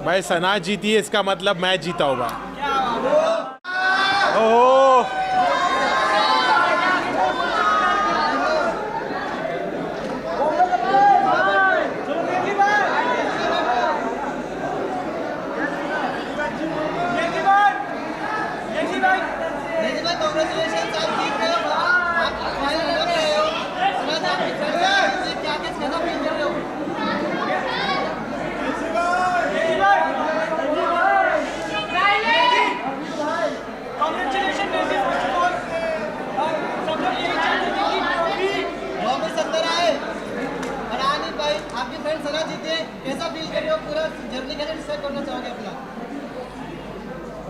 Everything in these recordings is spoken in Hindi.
भाई सना जीती है, इसका मतलब मैं जीता होगा। ओह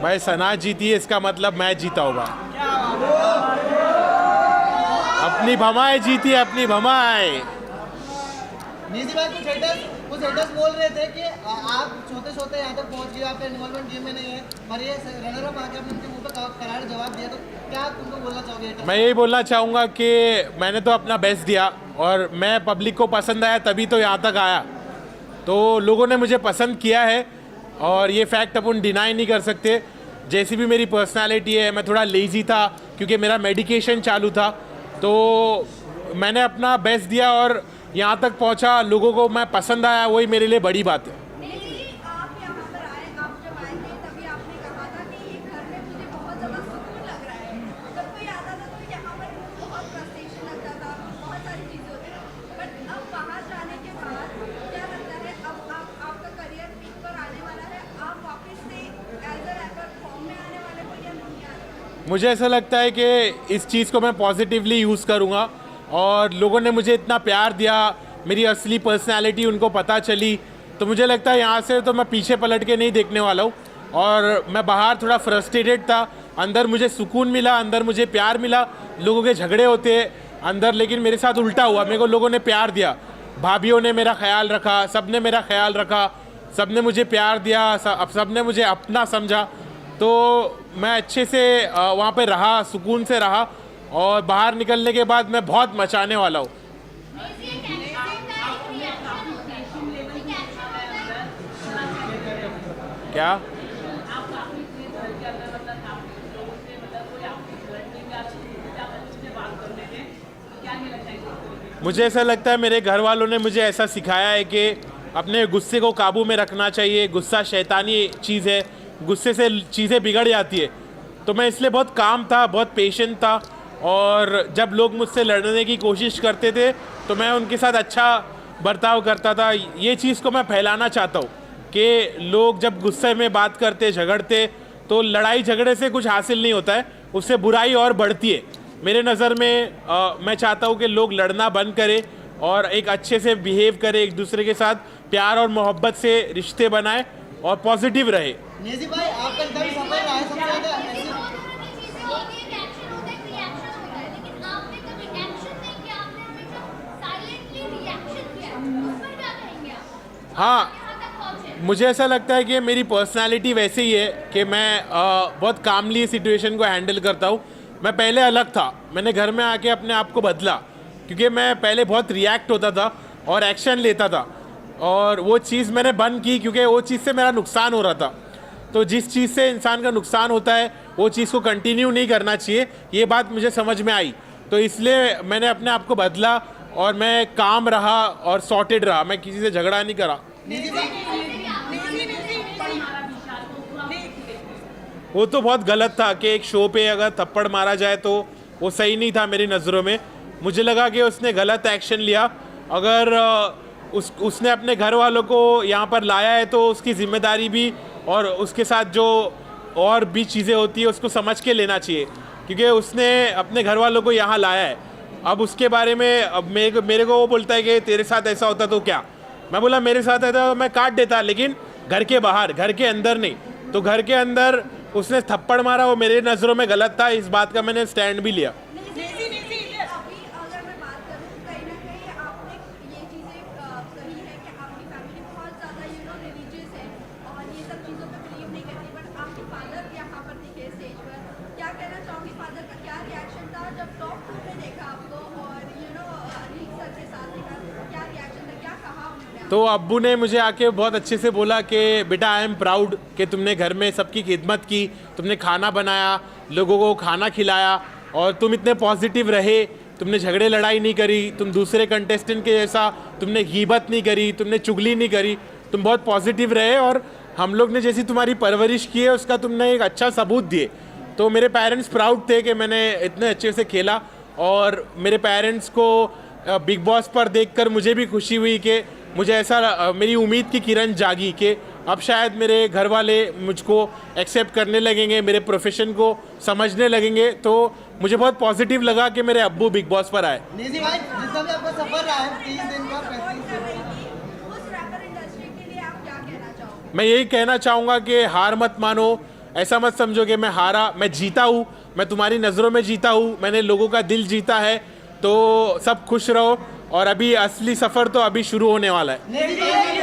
भाई सना जीती है, इसका मतलब मैं जीता होगा। अपनी भमाए जीती है, अपनी भमाए। निजी भाई कुछ हेटर्स बोल रहे थे कि आप छोटे छोटे यहाँ तक पहुँच गए, आपका इन्वॉल्वमेंट गेम में नहीं है, पर ये रनर अप आके आपने उनके मुंह पे करार जवाब दिया, तो क्या तुमको बोलना चाहोगे? मैं यही बोलना चाहूँगा कि मैंने तो अपना बेस्ट दिया और मैं पब्लिक को पसंद आया तभी तो यहाँ तक आया। तो लोगों ने मुझे पसंद किया है और ये फैक्ट अपन डिनाई नहीं कर सकते। जैसी भी मेरी पर्सनालिटी है, मैं थोड़ा लेज़ी था क्योंकि मेरा मेडिकेशन चालू था, तो मैंने अपना बेस्ट दिया और यहाँ तक पहुँचा, लोगों को मैं पसंद आया, वही मेरे लिए बड़ी बात है। आप यहाँ पर आए, आप जब आए थे तभी आपने कहा था कि ये घर में मुझे बहुत ज़्यादा सुकून लग रहा है। जब कोई आता था तो यहाँ पर बहुत फ्रस्ट्रेशन लगता था, बहुत सारी चीज़ें होती थी, बट अब बाहर जाने के बाद क्या लगता है, अब आपका करियर पीक पर आने वाला है, आप वापस से एज अ रैपर फॉर्म में आने वाले हो या नहीं आने वाले? मुझे ऐसा लगता है कि इस चीज़ को मैं पॉजिटिवली यूज़ करूँगा और लोगों ने मुझे इतना प्यार दिया, मेरी असली पर्सनालिटी उनको पता चली, तो मुझे लगता है यहाँ से तो मैं पीछे पलट के नहीं देखने वाला हूँ। और मैं बाहर थोड़ा फ्रस्ट्रेटेड था, अंदर मुझे सुकून मिला, अंदर मुझे प्यार मिला। लोगों के झगड़े होते हैं अंदर, लेकिन मेरे साथ उल्टा हुआ, मेरे को लोगों ने प्यार दिया, भाभीयों ने मेरा ख्याल रखा, सब ने मेरा ख्याल रखा, सब ने मुझे प्यार दिया, सब ने मुझे अपना समझा। तो मैं अच्छे से वहाँ पे रहा, सुकून से रहा और बाहर निकलने के बाद मैं बहुत मचाने वाला हूँ। क्या मुझे ऐसा लगता है मेरे घर वालों ने मुझे ऐसा सिखाया है कि अपने गुस्से को काबू में रखना चाहिए। गुस्सा शैतानी चीज़ है, गुस्से से चीज़ें बिगड़ जाती है। तो मैं इसलिए बहुत काम था, बहुत पेशेंट था और जब लोग मुझसे लड़ने की कोशिश करते थे तो मैं उनके साथ अच्छा बर्ताव करता था। ये चीज़ को मैं फैलाना चाहता हूँ कि लोग जब गुस्से में बात करते, झगड़ते, तो लड़ाई झगड़े से कुछ हासिल नहीं होता है, उससे बुराई और बढ़ती है। मेरे नज़र में मैं चाहता हूँ कि लोग लड़ना बंद करें और एक अच्छे से बिहेव करें, एक दूसरे के साथ प्यार और मोहब्बत से रिश्ते बनाएं और पॉजिटिव रहे। नेजी भाई आपका इंटरव्यू सफल रहा है, सबसे ज़्यादा हाँ, मुझे ऐसा लगता है कि मेरी पर्सनालिटी वैसे ही है कि मैं बहुत कामली सिचुएशन को हैंडल करता हूँ। मैं पहले अलग था, मैंने घर में आके अपने आप को बदला क्योंकि मैं पहले बहुत रिएक्ट होता था और एक्शन लेता था और वो चीज़ मैंने बंद की क्योंकि वो चीज़ से मेरा नुकसान हो रहा था। तो जिस चीज़ से इंसान का नुकसान होता है वो चीज़ को कंटिन्यू नहीं करना चाहिए, ये बात मुझे समझ में आई। तो इसलिए मैंने अपने आप को बदला और मैं काम रहा और सॉर्टेड रहा, मैं किसी से झगड़ा नहीं करा। वो तो बहुत गलत था कि एक शो पे अगर थप्पड़ मारा जाए तो वो सही नहीं था मेरी नज़रों में। मुझे लगा कि उसने गलत एक्शन लिया। अगर उसने अपने घर वालों को यहाँ पर लाया है तो उसकी जिम्मेदारी भी और उसके साथ जो और भी चीज़ें होती है उसको समझ के लेना चाहिए क्योंकि उसने अपने घर वालों को यहाँ लाया है। अब उसके बारे में अब मेरे को वो बोलता है कि तेरे साथ ऐसा होता तो क्या। मैं बोला मेरे साथ ऐसा तो मैं काट देता, लेकिन घर के बाहर, घर के अंदर नहीं। तो घर के अंदर उसने थप्पड़ मारा, वो मेरे नज़रों में गलत था, इस बात का मैंने स्टैंड भी लिया। तो अब्बू ने मुझे आके बहुत अच्छे से बोला कि बेटा आई एम प्राउड कि तुमने घर में सबकी खिदमत की, तुमने खाना बनाया, लोगों को खाना खिलाया और तुम इतने पॉजिटिव रहे, तुमने झगड़े लड़ाई नहीं करी, तुम दूसरे कंटेस्टेंट के जैसा तुमने गीबत नहीं करी, तुमने चुगली नहीं करी, तुम बहुत पॉजिटिव रहे और हम लोग ने जैसी तुम्हारी परवरिश की है उसका तुमने एक अच्छा सबूत दिए। तो मेरे पेरेंट्स प्राउड थे कि मैंने इतने अच्छे से खेला और मेरे पेरेंट्स को बिग बॉस पर देखकर मुझे भी खुशी हुई कि मुझे ऐसा मेरी उम्मीद की किरण जागी कि अब शायद मेरे घर वाले मुझको एक्सेप्ट करने लगेंगे, मेरे प्रोफेशन को समझने लगेंगे। तो मुझे बहुत पॉजिटिव लगा कि मेरे अब्बू बिग बॉस पर आए। निधि भाई जितना भी आपका सफर रहा है 30 दिन का 35 दिन उस रैपर इंडस्ट्री के लिए आप क्या कहना चाहोगे? मैं यही कहना चाहूँगा कि हार मत मानो, ऐसा मत समझो कि मैं हारा, मैं जीता हूँ, मैं तुम्हारी नज़रों में जीता हूँ, मैंने लोगों का दिल जीता है। तो सब खुश रहो और अभी असली सफ़र तो अभी शुरू होने वाला है। निधि भाई